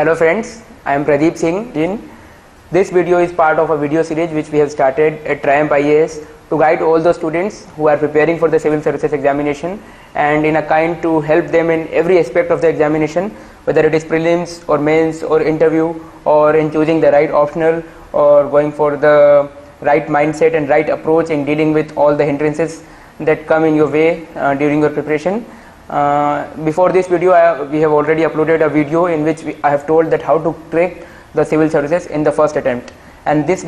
Hello friends, I am Pradeep Singh Jin. This video is part of a video series which we have started at Triumph IAS to guide all the students who are preparing for the civil services examination and in a kind to help them in every aspect of the examination, whether it is prelims or mains or interview or in choosing the right optional or going for the right mindset and right approach in dealing with all the hindrances that come in your way during your preparation. Before this video we have already uploaded a video in which I have told that how to crack the civil services in the first attempt, and in this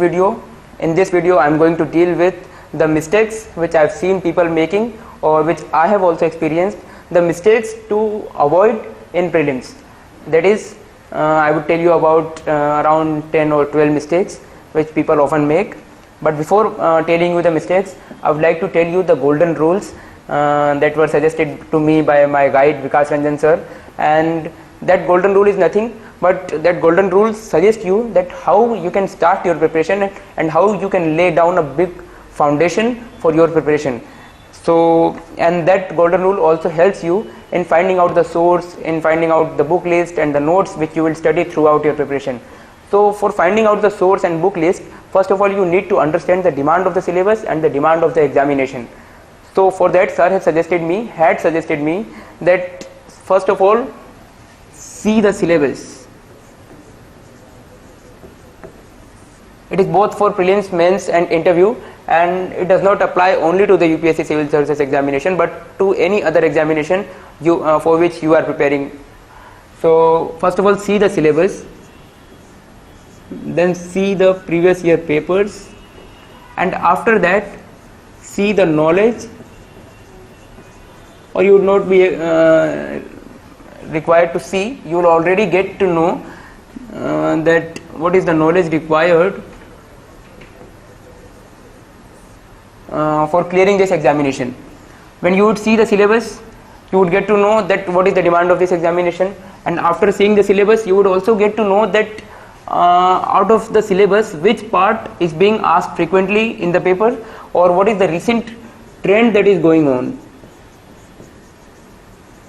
video I am going to deal with the mistakes which I have seen people making or which I have also experienced, the mistakes to avoid in prelims. That is, I would tell you about around 10 or 12 mistakes which people often make. But before telling you the mistakes, I would like to tell you the golden rules that were suggested to me by my guide Vikas Ranjan sir, and that golden rule is nothing but that golden rule suggests you that how you can start your preparation and how you can lay down a big foundation for your preparation. So, and that golden rule also helps you in finding out the source, in finding out the book list and the notes which you will study throughout your preparation. So for finding out the source and book list, first of all you need to understand the demand of the syllabus and the demand of the examination. So for that sir had suggested me that first of all see the syllabus. It is both for prelims, mains and interview, and it does not apply only to the UPSC civil services examination but to any other examination for which you are preparing. So first of all see the syllabus, then see the previous year papers, and after that see the knowledge, or you would not be required to see, you will already get to know that what is the knowledge required for clearing this examination. When you would see the syllabus, you would get to know that what is the demand of this examination, and after seeing the syllabus you would also get to know that out of the syllabus which part is being asked frequently in the paper, or what is the recent trend that is going on,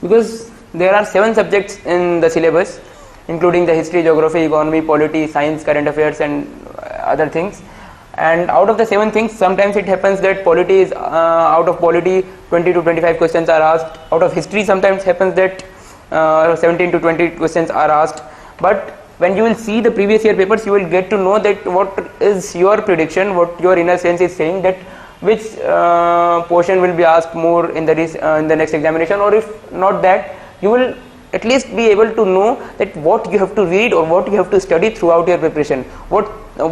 because there are 7 subjects in the syllabus including the history, geography, economy, polity, science, current affairs and other things. And out of the 7 things, sometimes it happens that polity is out of polity 20 to 25 questions are asked. Out of history sometimes happens that 17 to 20 questions are asked. But when you will see the previous year papers, you will get to know that what is your prediction, what your inner sense is saying, that which portion will be asked more in the next examination, or if not that, you will at least be able to know that what you have to read or what you have to study throughout your preparation, what the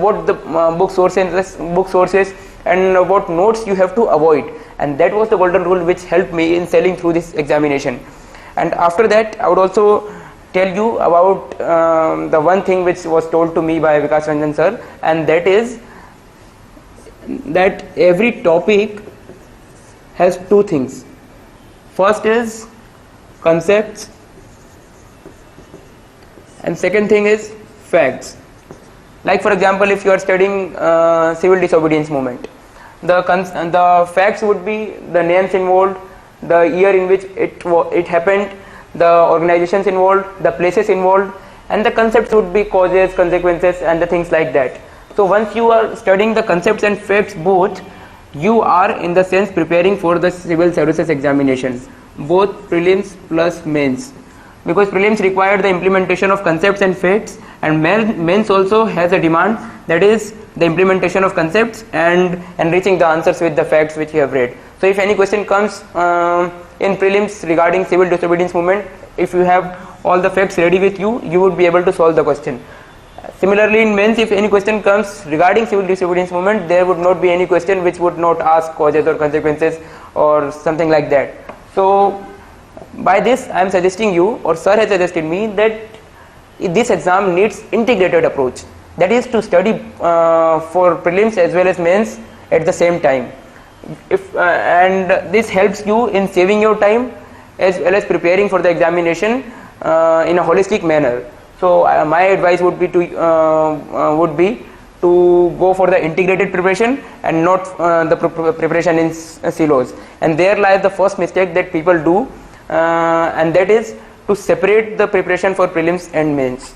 book sources and what notes you have to avoid. And that was the golden rule which helped me in sailing through this examination. And after that I would also tell you about the one thing which was told to me by Vikas Ranjan sir, and that is that every topic has 2 things. First is concepts and second thing is facts. Like for example, if you are studying civil disobedience movement, the facts would be the names involved, the year in which it happened, the organizations involved, the places involved, and the concepts would be causes, consequences and the things like that. So once you are studying the concepts and facts both, you are in the sense preparing for the civil services examination, both prelims plus mains, because prelims require the implementation of concepts and facts, and mains also has a demand, that is the implementation of concepts and enriching the answers with the facts which you have read. So if any question comes in prelims regarding civil disobedience movement, if you have all the facts ready with you, you would be able to solve the question. Similarly in mains, if any question comes regarding civil disobedience movement, there would not be any question which would not ask causes or consequences or something like that. So by this I am suggesting you, or sir has suggested me, that this exam needs integrated approach, that is to study for prelims as well as mains at the same time. And this helps you in saving your time as well as preparing for the examination in a holistic manner. So my advice would be to go for the integrated preparation and not the preparation in silos. And there lies the first mistake that people do, and that is to separate the preparation for prelims and mains.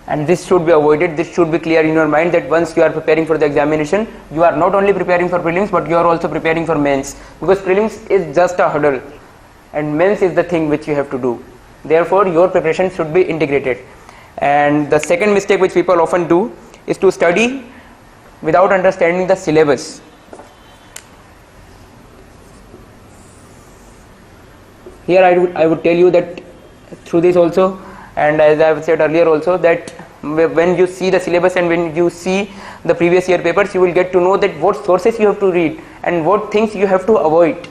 and this should be avoided. This should be clear in your mind that once you are preparing for the examination, you are not only preparing for prelims, but you are also preparing for mains, because prelims is just a hurdle and mains is the thing which you have to do. Therefore your preparation should be integrated. And the second mistake which people often do is to study without understanding the syllabus. Here I would tell you that through this also, and as I have said earlier also, that when you see the syllabus and when you see the previous year papers, you will get to know that what sources you have to read and what things you have to avoid.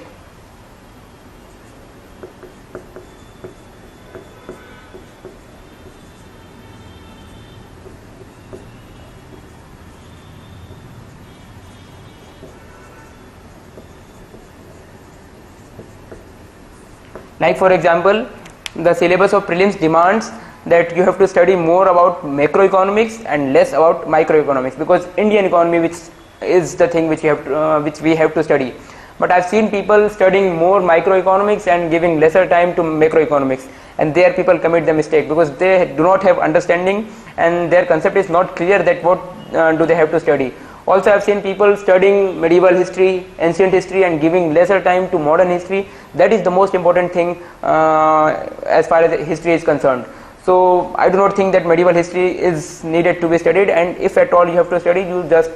Like for example, the syllabus of prelims demands that you have to study more about macroeconomics and less about microeconomics, because Indian economy which is the thing which we have to study. But I've seen people studying more microeconomics and giving lesser time to macroeconomics, and there people commit the mistake because they do not have understanding and their concept is not clear that what do they have to study. Also, I've seen people studying medieval history, ancient history, and giving lesser time to modern history. That is the most important thing as far as history is concerned. So I do not think that medieval history is needed to be studied, and if at all you have to study, you just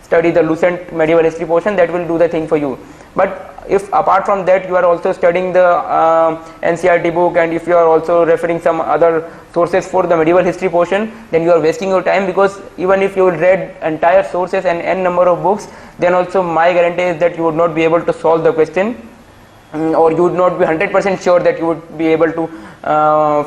study the lucent medieval history portion. That will do the thing for you. But if apart from that you are also studying the NCERT book, and if you are also referring some other sources for the medieval history portion, then you are wasting your time, because even if you will read entire sources and n number of books, then also my guarantee is that you would not be able to solve the question, or you would not be 100% sure that you would be able to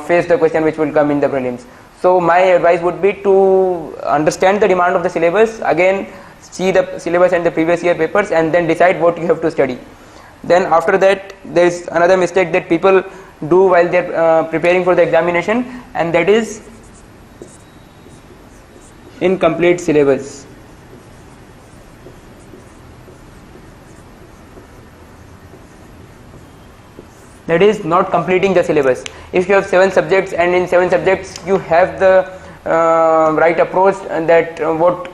face the question which will come in the prelims. So my advice would be to understand the demand of the syllabus, again see the syllabus and the previous year papers, and then decide what you have to study. Then after that, there is another mistake that people do while they are preparing for the examination, and that is incomplete syllabus. That is not completing the syllabus. If you have 7 subjects and in 7 subjects you have the right approach, and that what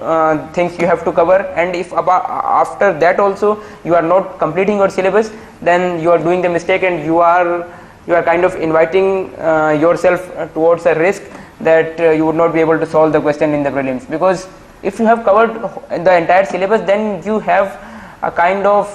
things you have to cover, and if after that also you are not completing your syllabus, then you are doing the mistake, and you are kind of inviting yourself towards a risk that you would not be able to solve the question in the prelims. Because if you have covered the entire syllabus, then you have a kind of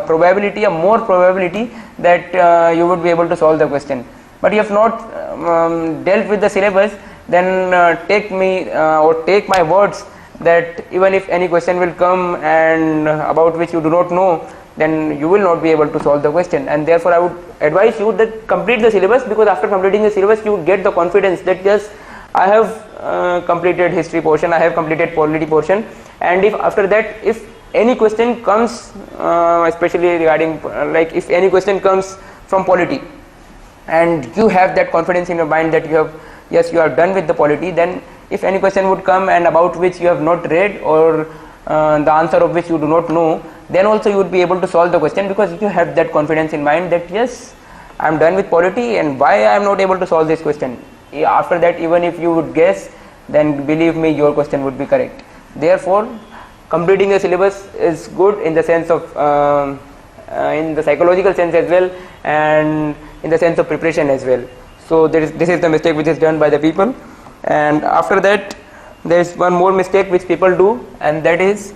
probability, a more probability that you would be able to solve the question. But you have not dealt with the syllabus, then take my words that even if any question will come and about which you do not know, then you will not be able to solve the question. And therefore I would advise you that complete the syllabus, because after completing the syllabus you would get the confidence that yes, I have completed history portion, I have completed polity portion, and if after that if any question comes, especially regarding like if any question comes from polity, and you have that confidence in your mind that you are done with the polity, then if any question would come and about which you have not read, or the answer of which you do not know, then also you would be able to solve the question, because you have that confidence in mind that yes, I am done with polity, and why I am not able to solve this question. After that, even if you would guess, then believe me, your question would be correct. Therefore completing the syllabus is good in the sense of in the psychological sense as well, and in the sense of preparation as well. So this is the mistake which is done by the people. And after that, there is one more mistake which people do, and that is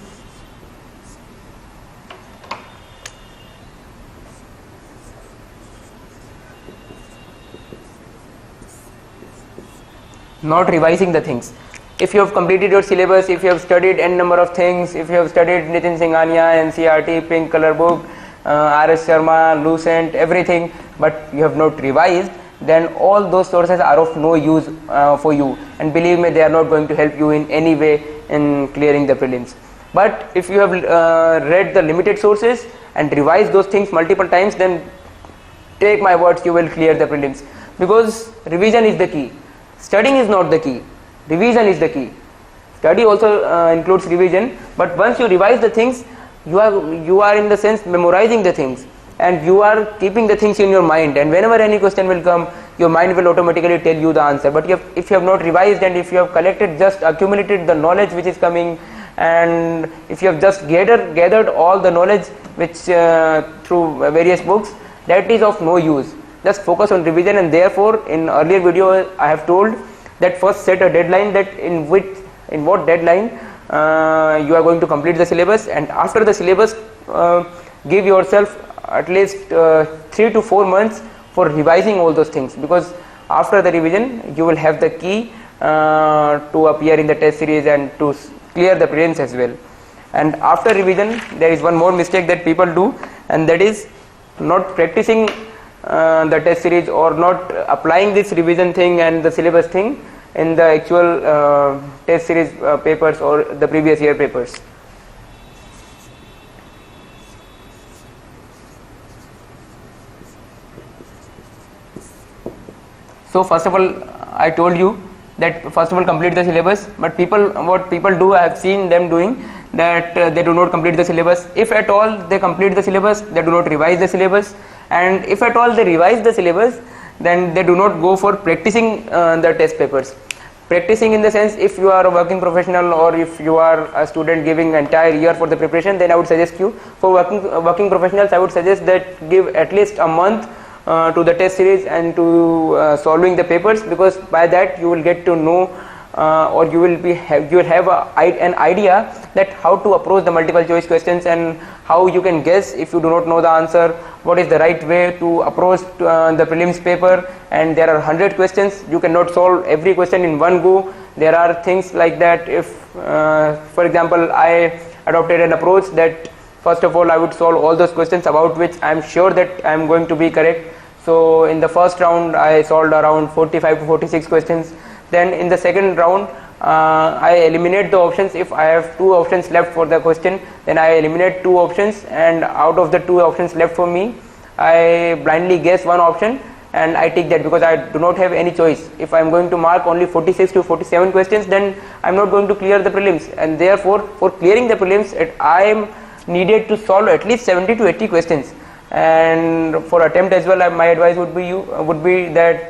not revising the things. If you have completed your syllabus, if you have studied n number of things, if you have studied Nitin Singhania, NCERT, pink color book, R.S. Sharma, Lucent, everything, but you have not revised, then all those sources are of no use for you, and believe me, they are not going to help you in any way in clearing the prelims. But if you have read the limited sources and revised those things multiple times, then take my words, you will clear the prelims, because revision is the key. Studying is not the key, revision is the key. Study also includes revision, but once you revise the things, you are in the sense memorizing the things, and you are keeping the things in your mind, and whenever any question will come, your mind will automatically tell you the answer. But if you have not revised, and if you have collected, just accumulated the knowledge which is coming, and if you have just gathered all the knowledge which through various books, that is of no use. Just focus on revision. And therefore in earlier video I have told that first set a deadline, that in what deadline you are going to complete the syllabus, and after the syllabus give yourself at least 3 to 4 months for revising all those things, because after the revision you will have the key to appear in the test series and to clear the prelims as well. And after revision there is one more mistake that people do, and that is not practicing the test series, or not applying this revision thing and the syllabus thing in the actual test series papers or the previous year papers. So first of all, I told you that first of all complete the syllabus, but what people do, I have seen them doing that they do not complete the syllabus. If at all they complete the syllabus, they do not revise the syllabus, and if at all they revise the syllabus, then they do not go for practicing the test papers. Practicing in the sense, if you are a working professional or if you are a student giving entire year for the preparation, then I would suggest you, for working professionals, I would suggest that give at least a month to the test series and to solving the papers, because by that you will get to know or you will have an idea that how to approach the multiple choice questions, and how you can guess if you do not know the answer, what is the right way to approach the prelims paper. And there are 100 questions, you cannot solve every question in one go. There are things like that. If for example I adopted an approach that first of all I would solve all those questions about which I am sure that I am going to be correct. So in the first round I solved around 45 to 46 questions. Then in the second round I eliminate the options. If I have 2 options left for the question, then I eliminate 2 options, and out of the 2 options left for me, I blindly guess one option and I take that, because I do not have any choice. If I am going to mark only 46 to 47 questions, then I am not going to clear the prelims, and therefore for clearing the prelims I am needed to solve at least 70 to 80 questions. And for attempt as well, my advice would be that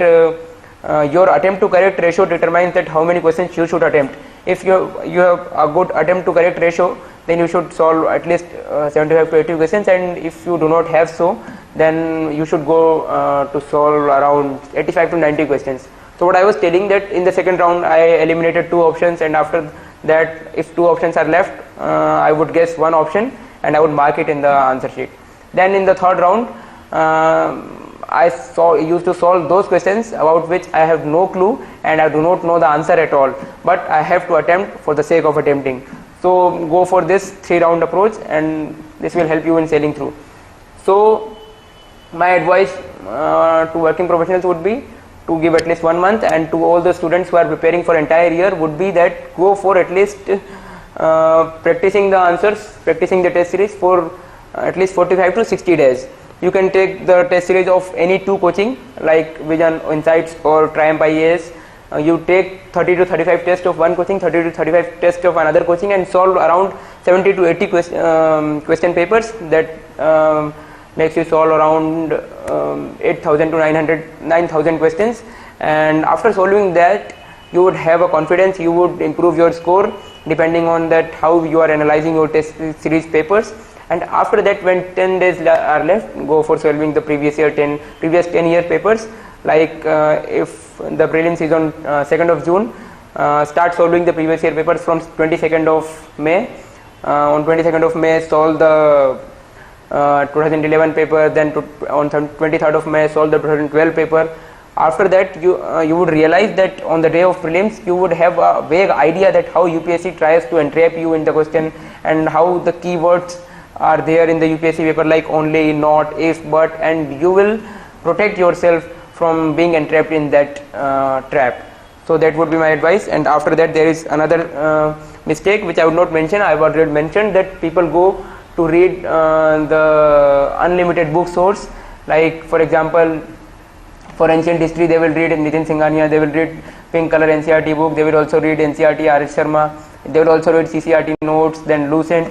your attempt to correct ratio determines that how many questions you should attempt. If you have a good attempt to correct ratio, then you should solve at least 75 to 80 questions, and if you do not have so, then you should go to solve around 85 to 90 questions. So what I was telling, that in the second round I eliminated 2 options, and after that if 2 options are left, I would guess one option and I would mark it in the answer sheet. Then in the third round I used to solve those questions about which I have no clue and I do not know the answer at all, but I have to attempt for the sake of attempting. So go for this 3-round approach, and this will help you in sailing through. So my advice to working professionals would be to give at least 1 month, and to all the students who are preparing for entire year would be that go for at least practicing the answers, practicing the test series for at least 45 to 60 days. You can take the test series of any 2 coaching like Vision Insights or Triumph IAS. You take 30 to 35 tests of one coaching, 30 to 35 tests of another coaching, and solve around 70 to 80 question papers. That makes you solve around 8,000 to 9,000 questions. And after solving that, you would have a confidence, you would improve your score depending on that how you are analyzing your test series papers. And after that, when 10 days are left, go for solving the previous 10 year papers. Like if the prelims is on 2nd of June, start solving the previous year papers from 22nd of May. On 22nd of May, solve the 2011 paper. Then on 23rd of May, solve the 2012 paper. After that, you would realize that on the day of prelims, you would have a vague idea that how UPSC tries to entrap you in the question, and how the keywords are there in the UPSC paper, like only, not, if, but, and you will protect yourself from being entrapped in that trap. So that would be my advice. And after that, there is another mistake which I would not mention. I have already mentioned that people go to read the unlimited book source. Like for example, for ancient history, they will read Nitin Singhania, they will read Pink Color NCERT book, they will also read NCERT R.S. Sharma, they will also read CCERT notes, then Lucent.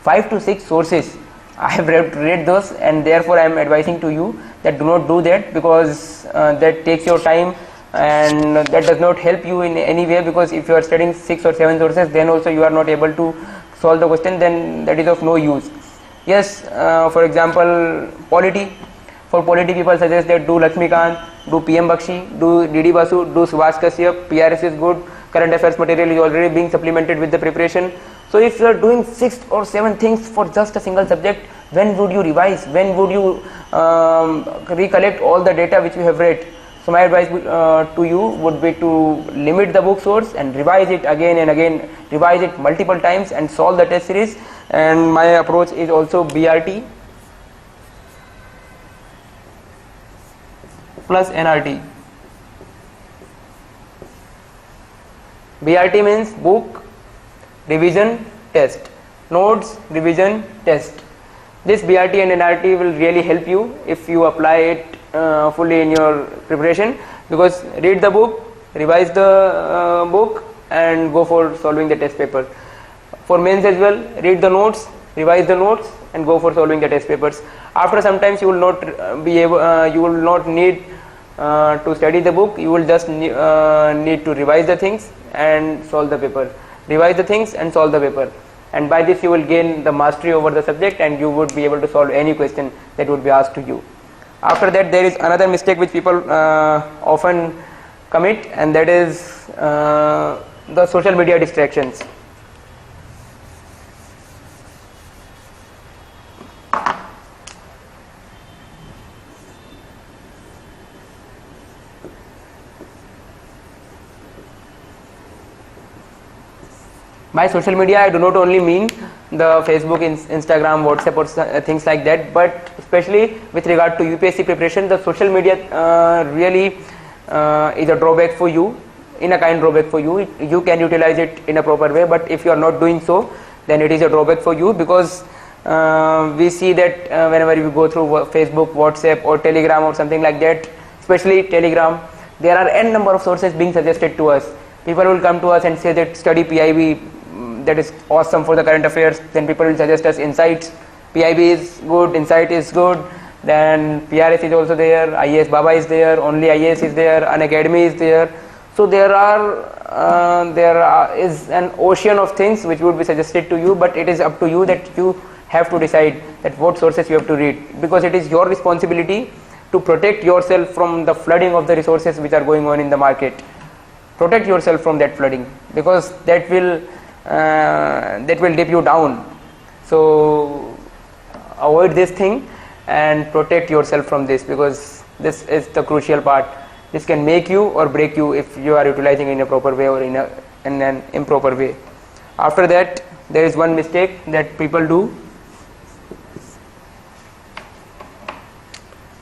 5 to 6 sources I have read those, and therefore I am advising to you that do not do that, because that takes your time and that does not help you in any way, because if you are studying 6 or 7 sources, then also you are not able to solve the question, then that is of no use. Yes, for example, polity. For polity, people suggest that do Lakshmikant, do PM Bakshi, do DD Basu, do Subhash Kashyap. PRS is good. Current affairs material is already being supplemented with the preparation. So if you are doing 6 or 7 things for just a single subject, when would you revise? When would you recollect all the data which you have read? So my advice to you would be to limit the book source and revise it again and again, revise it multiple times and solve the test series. And my approach is also BRT plus NRT. BRT means book, revision, test, notes, revision, test. This BRT and NRT will really help you if you apply it fully in your preparation, because read the book, revise the book and go for solving the test paper. For mains as well, read the notes, revise the notes and go for solving the test papers. After sometimes you will not be able, you will not need to study the book, you will just need to revise the things and solve the paper. Revise the things and solve the paper, and by this you will gain the mastery over the subject and you would be able to solve any question that would be asked to you. After that, there is another mistake which people often commit, and that is the social media distractions. By social media, I do not only mean the Facebook, Instagram, WhatsApp or things like that, but especially with regard to UPSC preparation, the social media really is a drawback for you, in a kind drawback for you. You can utilize it in a proper way, but if you are not doing so, then it is a drawback for you, because we see that whenever you go through Facebook, WhatsApp or Telegram or something like that, especially Telegram, there are n number of sources being suggested to us. People will come to us and say that study PIB, that is awesome for the current affairs. Then people will suggest us insights. PIB is good, insight is good. Then PRS is also there, IAS Baba is there, only IAS is there, Unacademy is there. So there is an ocean of things which would be suggested to you, but it is up to you that you have to decide that what sources you have to read, because it is your responsibility to protect yourself from the flooding of the resources which are going on in the market. Protect yourself from that flooding, because that will dip you down. So avoid this thing and protect yourself from this, because this is the crucial part. This can make you or break you if you are utilizing it in a proper way or in an improper way. After that, there is one mistake that people do,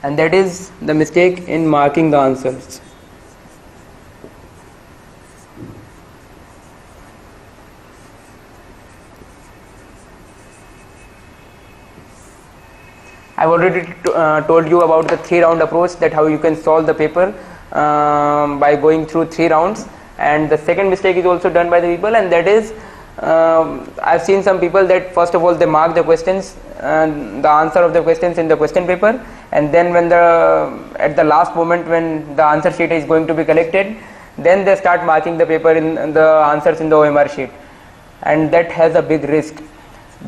and that is the mistake in marking the answers. I've already told you about the 3-round approach, that how you can solve the paper by going through 3 rounds. And the second mistake is also done by the people, and that is I've seen some people that first of all they mark the questions and the answer of the questions in the question paper, and then when at the last moment when the answer sheet is going to be collected, then they start marking the paper in the answers in the OMR sheet, and that has a big risk.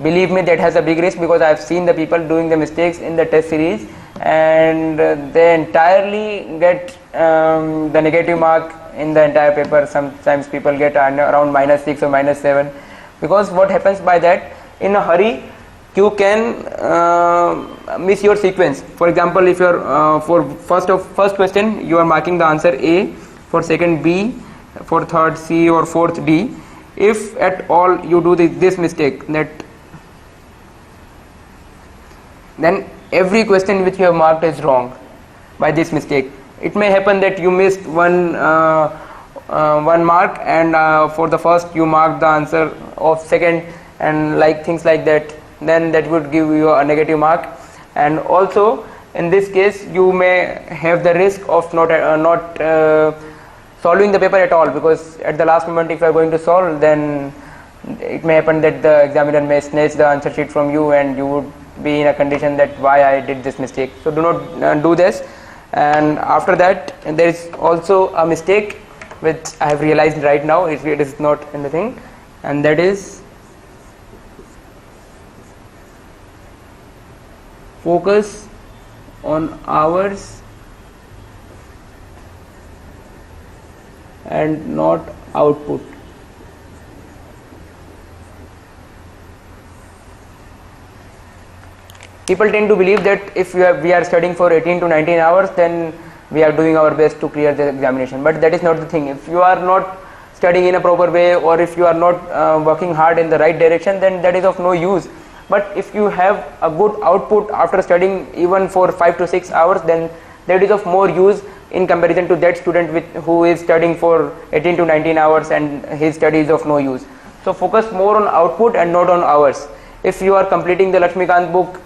Believe me, that has a big risk, because I have seen the people doing the mistakes in the test series, and they entirely get the negative mark in the entire paper. Sometimes people get around -6 or -7, because what happens by that, in a hurry you can miss your sequence. For example, if you are for first question you are marking the answer A, for second B, for third C or fourth D. If at all you do this mistake, then every question which you have marked is wrong by this mistake. It may happen that you missed one mark, and for the first you marked the answer of second, and like things like that, then that would give you a negative mark. And also in this case you may have the risk of not solving the paper at all, because at the last moment if you are going to solve, then it may happen that the examiner may snatch the answer sheet from you and you would be in a condition that why I did this mistake. So do not do this. And after that, there is also a mistake which I have realized right now, it is not in the thing, and that is focus on hours and not output. People tend to believe that if we are studying for 18 to 19 hours, then we are doing our best to clear the examination, but that is not the thing. If you are not studying in a proper way, or if you are not working hard in the right direction, then that is of no use. But if you have a good output after studying even for 5 to 6 hours, then that is of more use in comparison to that student who is studying for 18 to 19 hours and his study is of no use. So focus more on output and not on hours. If you are completing the Lakshmikant book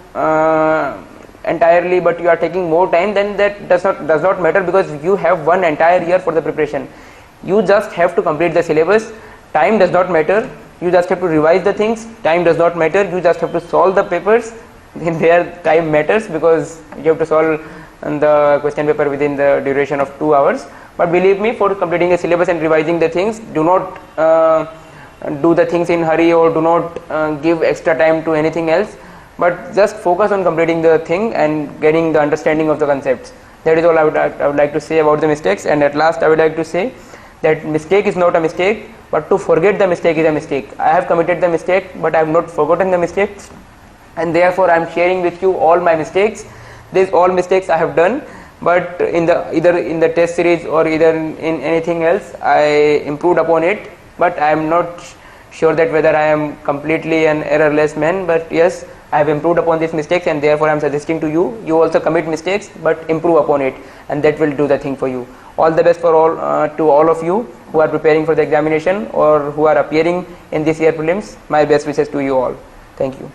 entirely, but you are taking more time, then that does not matter, because you have one entire year for the preparation. You just have to complete the syllabus. Time does not matter. You just have to revise the things. Time does not matter. You just have to solve the papers. Then their time matters, because you have to solve the question paper within the duration of 2 hours. But believe me, for completing a syllabus and revising the things, do not do the things in hurry, or do not give extra time to anything else, but just focus on completing the thing and getting the understanding of the concepts. That is all I would like to say about the mistakes. And at last I would like to say that mistake is not a mistake, but to forget the mistake is a mistake. I have committed the mistake, but I have not forgotten the mistakes, and therefore I am sharing with you all my mistakes. These all mistakes I have done, but either in the test series or either in anything else, I improved upon it. But I am not sure that whether I am completely an errorless man, but yes, I have improved upon these mistakes, and therefore I am suggesting to you, you also commit mistakes, but improve upon it, and that will do the thing for you. All the best for to all of you who are preparing for the examination or who are appearing in this year prelims. My best wishes to you all. Thank you.